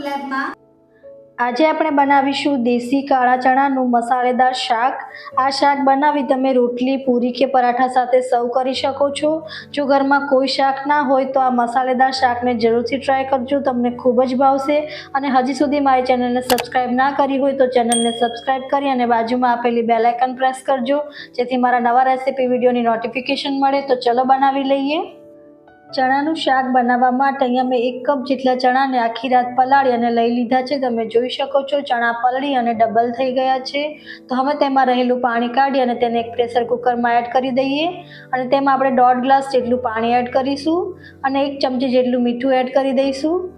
લેબમાં આજે આપણે બનાવીશું દેશી કાળા ચણાનું મસાલેદાર શાક। આ શાક બનાવી તમે રોટલી, પૂરી કે પરાઠા સાથે સર્વ કરી શકો છો। જો ઘરમાં કોઈ શાક ના હોય તો આ મસાલેદાર શાકને જરૂરથી ટ્રાય કરજો, તમને ખૂબ જ ભાવશે। અને હજી સુધી મારી ચેનલને સબસ્ક્રાઇબ ના કરી હોય તો ચેનલને સબસ્ક્રાઇબ કરી અને બાજુમાં આપેલી બેલ આઇકન પ્રેસ કરજો, જેથી મારા નવા રેસીપી વિડીયોની નોટિફિકેશન મળે। તો ચલો બનાવી લઈએ। ચણાનું શાક બનાવવા માટે અહીંયા મેં 1 કપ જેટલા ચણાને આખી રાત પલાળી અને લઈ લીધા છે। તમે જોઈ શકો છો ચણા પલળી અને ડબલ થઈ ગયા છે। તો હવે તેમાં રહેલું પાણી કાઢી અને તેને એક પ્રેશર કુકરમાં એડ કરી દઈએ અને તેમાં આપણે 1.5 ગ્લાસ જેટલું પાણી એડ કરીશું અને 1 ચમચી જેટલું મીઠું એડ કરી દઈશું।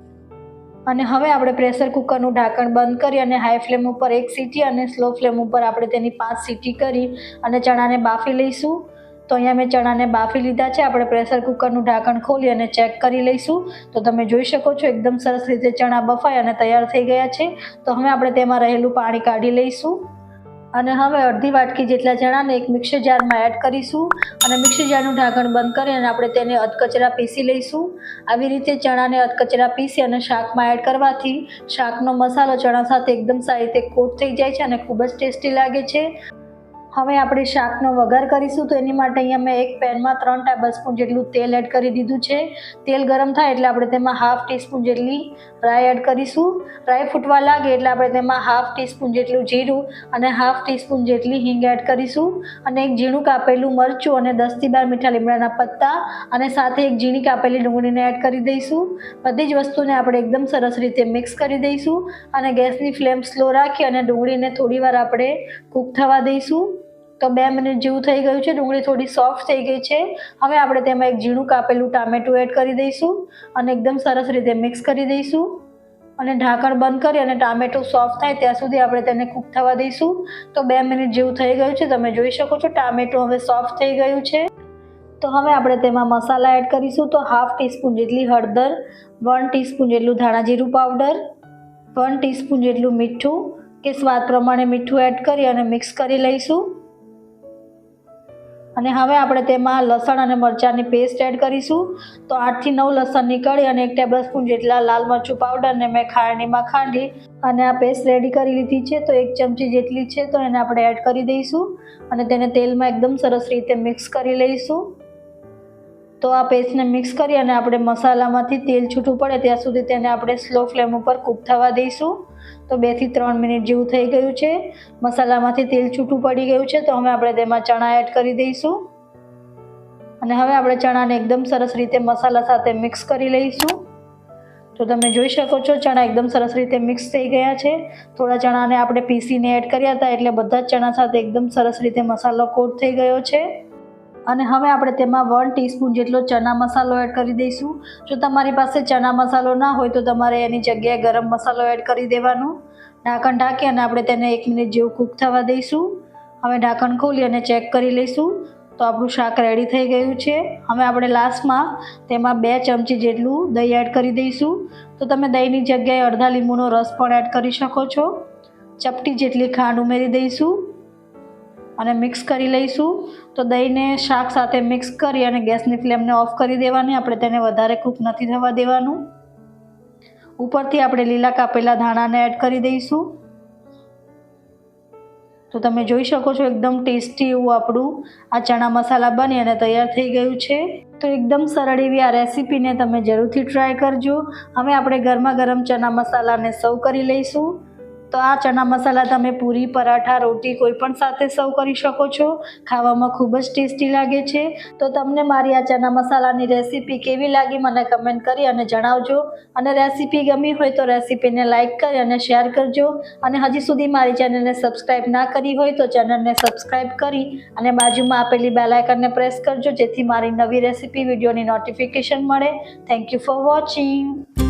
અને હવે આપણે પ્રેશર કુકરનું ઢાંકણ બંધ કરી અને હાઈ ફ્લેમ ઉપર 1 સીટી અને સ્લો ફ્લેમ ઉપર આપણે તેની 5 સીટી કરી અને ચણાને બાફી લઈશું। તો અહીંયા મેં ચણાને બાફી લીધા છે। આપણે પ્રેશર કુકરનું ઢાંકણ ખોલી અને ચેક કરી લઈશું। તો તમે જોઈ શકો છો એકદમ સરસ રીતે ચણા બફાઈ અને તૈયાર થઈ ગયા છે। તો હવે આપણે તેમાં રહેલું પાણી કાઢી લઈશું અને હવે અડધી વાટકી જેટલા ચણાને એક મિક્સર જારમાં એડ કરીશું અને મિક્સર જારનું ઢાંકણ બંધ કરી અને આપણે તેને અધકચરા પીસી લઈશું। આવી રીતે ચણાને અધકચરા પીસી અને શાકમાં એડ કરવાથી શાકનો મસાલો ચણા સાથે એકદમ સારી રીતે કોટ થઈ જાય છે અને ખૂબ જ ટેસ્ટી લાગે છે। હવે આપણે શાકનો વઘાર કરીશું। તો એની માટે અહીંયા મેં એક પેનમાં 3 ટેબલસ્પૂન જેટલું તેલ એડ કરી દીધું છે। તેલ ગરમ થાય એટલે આપણે તેમાં હાફ ટીસ્પૂન જેટલી રાઈ એડ કરીશું। રાઈ ફૂટવા લાગે એટલે આપણે તેમાં હાફ ટીસ્પૂન જેટલું જીરું અને હાફ ટીસ્પૂન જેટલી હિંગ એડ કરીશું અને એક ઝીણું કાપેલું મરચું અને 10 થી 12 મીઠા લીમડાના પત્તા અને સાથે એક ઝીણી કાપેલી ડુંગળીને એડ કરી દઈશું। બધી જ વસ્તુને આપણે એકદમ સરસ રીતે મિક્સ કરી દઈશું અને ગેસની ફ્લેમ સ્લો રાખી અને ડુંગળીને થોડીવાર આપણે કૂક થવા દઈશું। તો 2 મિનિટ જેવું થઈ ગયું છે, ડુંગળી થોડી સોફ્ટ થઈ ગઈ છે। હવે આપણે તેમાં એક ઝીણું કાપેલું ટામેટું એડ કરી દઈશું અને એકદમ સરસ રીતે મિક્સ કરી દઈશું અને ઢાંકણ બંધ કરી અને ટામેટું સોફ્ટ થાય ત્યાં સુધી આપણે તેને કૂક થવા દઈશું। તો 2 મિનિટ જેવું થઈ ગયું છે, તમે જોઈ શકો છો ટામેટું હવે સોફ્ટ થઈ ગયું છે। તો હવે આપણે તેમાં મસાલા એડ કરીશું। તો હાફ ટીસ્પૂન જેટલી હળદર, 1 ટીસ્પૂન જેટલું ધાણા જીરું પાવડર, 1 ટીસ્પૂન જેટલું મીઠું કે સ્વાદ પ્રમાણે મીઠું એડ કરી અને મિક્સ કરી લઈશું અને હવે આપણે તેમાં લસણ અને મરચાંની પેસ્ટ એડ કરીશું। તો 8 થી 9 લસણની કળી અને 1 ટેબલસ્પૂન જેટલા લાલ મરચું પાવડરને મેં ખાંડણીમાં ખાંડી અને આ પેસ્ટ રેડી કરી લીધી છે। તો 1 ચમચી જેટલી છે તો એને આપણે એડ કરી દઈશું અને તેને તેલમાં એકદમ સરસ રીતે મિક્સ કરી લઈશું। તો આ પેસ્ટને મિક્સ કરી અને આપણે મસાલામાંથી તેલ છૂટું પડે ત્યાં સુધી તેને આપણે સ્લો ફ્લેમ ઉપર કૂક થવા દઈશું। તો 2 થી 3 મિનિટ જેવું થઈ ગયું છે, મસાલામાંથી તેલ છૂટું પડી ગયું છે। તો હવે આપણે તેમાં ચણા એડ કરી દઈશું અને હવે આપણે ચણાને એકદમ સરસ રીતે મસાલા સાથે મિક્સ કરી લઈશું। તો તમે જોઈ શકો છો ચણા એકદમ સરસ રીતે મિક્સ થઈ ગયા છે। થોડા ચણાને આપણે પીસીને એડ કર્યા હતા એટલે બધા જ ચણા સાથે એકદમ સરસ રીતે મસાલો કોટ થઈ ગયો છે અને હવે આપણે તેમાં 1 ટીસ્પૂન જેટલો ચના મસાલો એડ કરી દઈશું। જો તમારી પાસે ચના મસાલો ના હોય તો તમારે એની જગ્યાએ ગરમ મસાલો એડ કરી દેવાનું। ઢાંકણ ઢાંકી અને આપણે તેને 1 મિનિટ જેવું કૂક થવા દઈશું। હવે ઢાંકણ ખોલી અને ચેક કરી લઈશું। તો આપણું શાક રેડી થઈ ગયું છે। હવે આપણે લાસ્ટમાં તેમાં 2 ચમચી જેટલું દહીં એડ કરી દઈશું। તો તમે દહીંની જગ્યાએ અડધા લીંબુનો રસ પણ એડ કરી શકો છો। ચપટી જેટલી ખાંડ ઉમેરી દઈશું અને મિક્સ કરી લઈશું। તો દહીંને શાક સાથે મિક્સ કરી અને ગેસની ફ્લેમને ઓફ કરી દેવાની, આપણે તેને વધારે કૂક નથી થવા દેવાનું। ઉપરથી આપણે લીલા કાપેલા ધાણાને એડ કરી દઈશું। તો તમે જોઈ શકો છો એકદમ ટેસ્ટી એવું આપણું આ ચણા મસાલા બની અને તૈયાર થઈ ગયું છે। તો એકદમ સરળ એવી આ રેસીપીને તમે જરૂરથી ટ્રાય કરજો। હવે આપણે ગરમા ગરમ ચણા મસાલાને સર્વ કરી લઈશું। તો આ ચણા મસાલા તમે પૂરી, પરાઠા, રોટી કોઈ પણ સાથે સર્વ કરી શકો છો। ખાવામાં ખૂબ જ ટેસ્ટી લાગે છે। તો તમને મારી આ ચણા મસાલાની રેસીપી કેવી લાગી મને કમેન્ટ કરી અને જણાવજો અને રેસીપી ગમી હોય તો રેસીપીને લાઇક કરી અને શેર કરજો અને હજી સુધી મારી ચેનલને સબસ્ક્રાઇબ ના કરી હોય તો ચેનલને સબસ્ક્રાઇબ કરી અને બાજુમાં આપેલી બેલ આઇકનને પ્રેસ કરજો, જેથી મારી નવી રેસીપી વિડીયોની નોટિફિકેશન મળે। Thank you for watching.